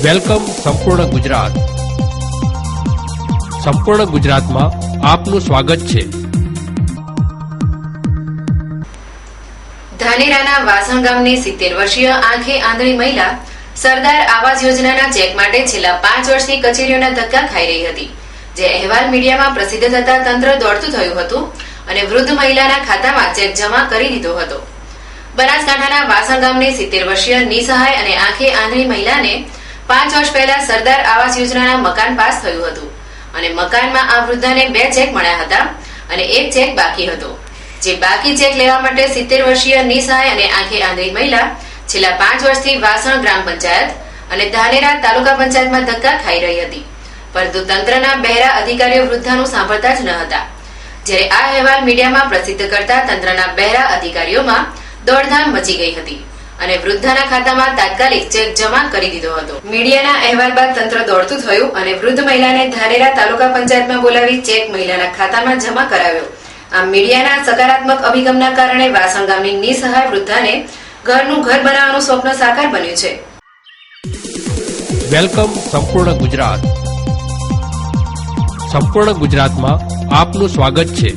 Welcome સંપૂર્ણ ગુજરાત. સંપૂર્ણ ગુજરાતમાં આપનું સ્વાગત છે. ધાનેરાના વાસણ ગામની 70 વર્ષીય આંખે આંધળી મહિલા સરદાર આવાસ યોજનાના ચેક માટે છેલ્લા 5 વર્ષથી કચેરીઓના ધક્કા ખાઈ રહી હતી, જે અહેવાલ મીડિયામાં પ્રસિદ્ધ થતા તંત્ર દોડતું થયું હતું અને વૃદ્ધ મહિલાના ખાતામાં ચેક જમા કરી દીધો હતો. બનાસકાંઠાના વાસણ ગામની 70 વર્ષીય નિસહાય અને આંખે આંધળી મહિલાને 5 વર્ષ પહેલા સરદાર આવાસ યોજનાના મકાન પાસ થયું હતું અને મકાનમાં આ વૃદ્ધાને 2 ચેક મળ્યા હતા અને 1 ચેક બાકી હતો. જે બાકી ચેક લેવા માટે 70 વર્ષીય નિસહાય અને આંખે આંધળી મહિલા છેલ્લા 5 વર્ષથી વાસણ ગ્રામ પંચાયત અને ધાનેરા તાલુકા પંચાયતમાં ધક્કા ખાઈ રહી હતી, પરંતુ તંત્રના બહેરા અધિકારીઓ વૃદ્ધાનું સાંભળતા જ ન હતા. જ્યારે આ અહેવાલ મીડિયામાં પ્રસિદ્ધ કરતા તંત્રના બહેરા અધિકારીઓમાં દોડધામ મચી ગઈ હતી અને વૃદ્ધાના ખાતામાં તાત્કાલિક ચેક જમા કરી દીધો હતો. મીડિયાના અહેવાલ બાદ તંત્ર દોડતું થયું અને વૃદ્ધ મહિલાને ધાનેરા તાલુકા પંચાયતમાં બોલાવી ચેક મહિલાના ખાતામાં જમા કરાવ્યો. આમ મીડિયાના સકારાત્મક અભિગમના કારણે વાસણ ગામની નિસહાય વૃદ્ધાને ઘરનું ઘર બનાવવાનું સ્વપ્ન સાકાર બન્યું છે. વેલકમ સંપૂર્ણ ગુજરાત. સંપૂર્ણ ગુજરાતમાં આપનું સ્વાગત છે.